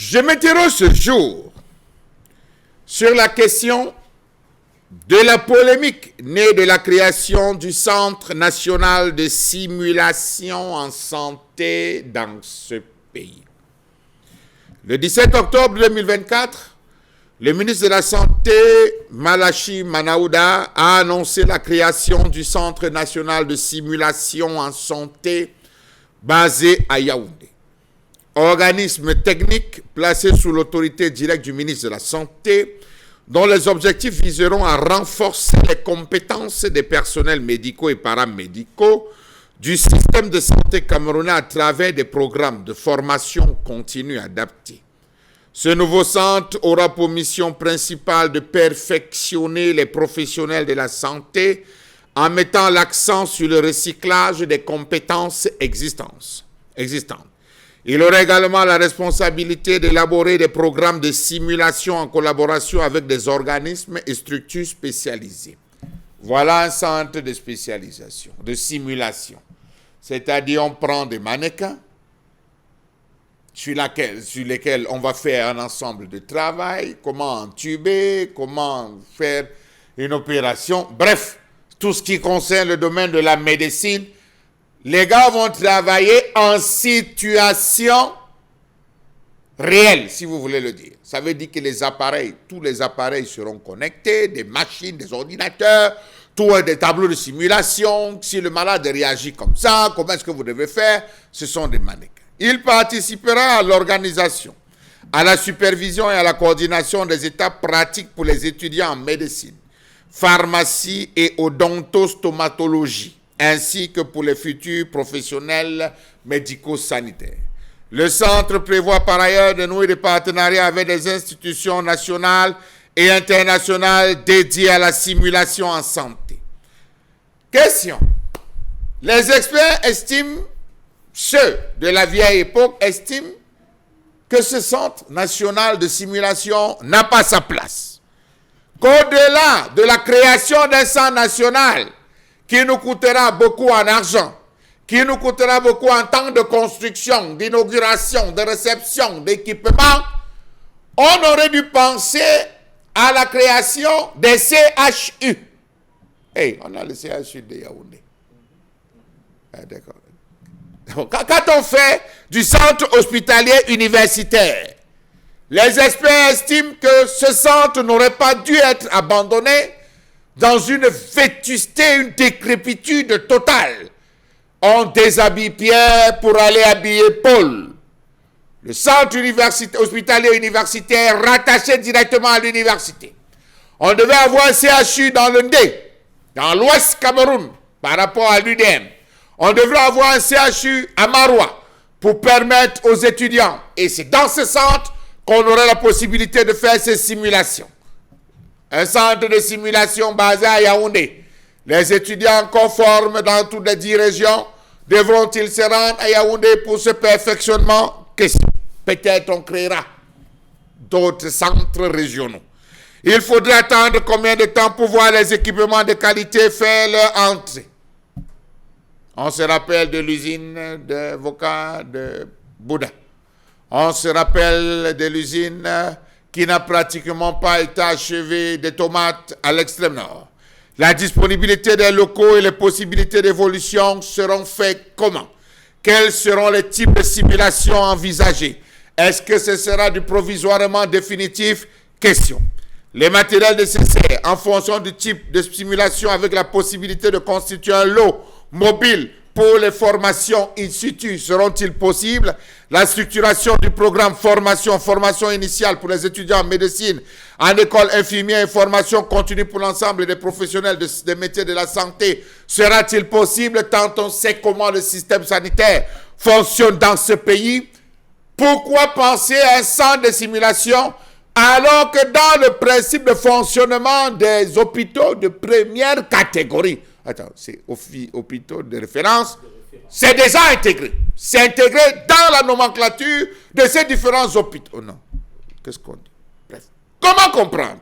Je m'interroge ce jour sur la question de la polémique née de la création du Centre national de simulation en santé dans ce pays. Le 17 octobre 2024, le ministre de la Santé, Malachi Manaouda, a annoncé la création du Centre national de simulation en santé basé à Yaoundé. Organisme technique placé sous l'autorité directe du ministre de la Santé, dont les objectifs viseront à renforcer les compétences des personnels médicaux et paramédicaux du système de santé camerounais à travers des programmes de formation continue adaptés. Ce nouveau centre aura pour mission principale de perfectionner les professionnels de la santé en mettant l'accent sur le recyclage des compétences existantes. Il aura également la responsabilité d'élaborer des programmes de simulation en collaboration avec des organismes et structures spécialisées. Voilà un centre de spécialisation, de simulation. C'est-à-dire, on prend des mannequins sur lesquels on va faire un ensemble de travail, comment entuber, comment faire une opération. Bref, tout ce qui concerne le domaine de la médecine. Les gars vont travailler en situation réelle, si vous voulez le dire. Ça veut dire que tous les appareils seront connectés, des machines, des ordinateurs, des tableaux de simulation. Si le malade réagit comme ça, comment est-ce que vous devez faire? Ce sont des mannequins. Il participera à l'organisation, à la supervision et à la coordination des étapes pratiques pour les étudiants en médecine, pharmacie et odontostomatologie, ainsi que pour les futurs professionnels médico-sanitaires. Le centre prévoit par ailleurs de nouer des partenariats avec des institutions nationales et internationales dédiées à la simulation en santé. Question. Les experts estiment, ceux de la vieille époque estiment que ce centre national de simulation n'a pas sa place. Qu'au-delà de la création d'un centre national qui nous coûtera beaucoup en argent, qui nous coûtera beaucoup en temps de construction, d'inauguration, de réception, d'équipement, on aurait dû penser à la création des CHU. Hey, on a le CHU de Yaoundé. Ah, d'accord. Quand on fait du centre hospitalier universitaire, les experts estiment que ce centre n'aurait pas dû être abandonné dans une vétusté, une décrépitude totale. On déshabille Pierre pour aller habiller Paul. Le centre hospitalier universitaire rattaché directement à l'université. On devait avoir un CHU dans le Ndé, dans l'ouest Cameroun, par rapport à l'UDM. On devrait avoir un CHU à Maroua pour permettre aux étudiants, et c'est dans ce centre qu'on aurait la possibilité de faire ces simulations. Un centre de simulation basé à Yaoundé. Les étudiants conformes dans toutes les 10 régions devront-ils se rendre à Yaoundé pour ce perfectionnement? Question. Peut-être on créera d'autres centres régionaux. Il faudra attendre combien de temps pour voir les équipements de qualité faire leur entrée? On se rappelle de l'usine de Voka de Bouddha. On se rappelle de l'usine qui n'a pratiquement pas été achevée des tomates à l'extrême nord. La disponibilité des locaux et les possibilités d'évolution seront faites comment? Quels seront les types de simulations envisagées? Est-ce que ce sera du provisoirement définitif? Question. Les matériels nécessaires en fonction du type de simulation avec la possibilité de constituer un lot mobile pour les formations in situ seront-ils possibles? La structuration du programme formation initiale pour les étudiants en médecine, en école infirmière et formation continue pour l'ensemble des professionnels des métiers de la santé sera-t-il possible tant on sait comment le système sanitaire fonctionne dans ce pays? Pourquoi penser à un centre de simulation alors que dans le principe de fonctionnement des hôpitaux de première catégorie, attends, c'est hôpitaux de référence, c'est déjà intégré. C'est intégré dans la nomenclature de ces différents hôpitaux. Oh non, qu'est-ce qu'on dit? Bref. Comment comprendre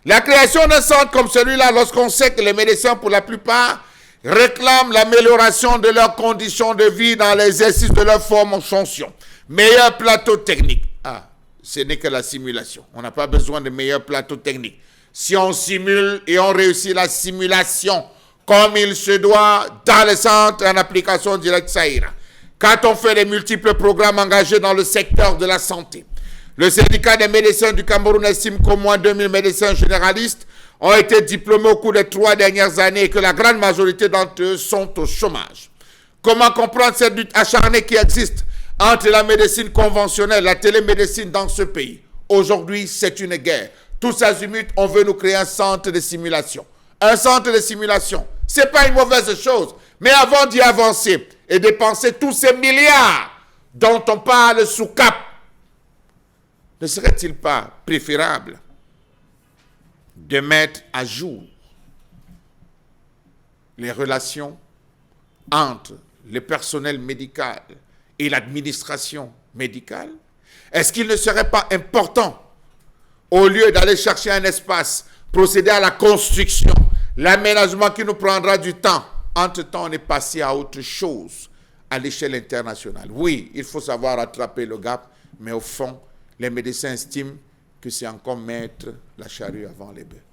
la création d'un centre comme celui-là lorsqu'on sait que les médecins, pour la plupart, réclament l'amélioration de leurs conditions de vie dans l'exercice de leur fonction, meilleur plateau technique? Ah, ce n'est que la simulation. On n'a pas besoin de meilleurs plateaux techniques. Si on simule et on réussit la simulation comme il se doit dans le centre en application directe, ça ira. Quand on fait les multiples programmes engagés dans le secteur de la santé, le syndicat des médecins du Cameroun estime qu'au moins 2000 médecins généralistes ont été diplômés au cours des 3 dernières années et que la grande majorité d'entre eux sont au chômage. Comment comprendre cette lutte acharnée qui existe entre la médecine conventionnelle et la télémédecine dans ce pays? Aujourd'hui, c'est une guerre. Tous azimuts, on veut nous créer un centre de simulation. Un centre de simulation, ce n'est pas une mauvaise chose. Mais avant d'y avancer et dépenser tous ces milliards dont on parle sous cap, ne serait-il pas préférable de mettre à jour les relations entre le personnel médical et l'administration médicale? Est-ce qu'il ne serait pas important, au lieu d'aller chercher un espace, procéder à la construction, l'aménagement qui nous prendra du temps, entre-temps on est passé à autre chose à l'échelle internationale? Oui, il faut savoir rattraper le gap, mais au fond, les médecins estiment que c'est encore mettre la charrue avant les bœufs.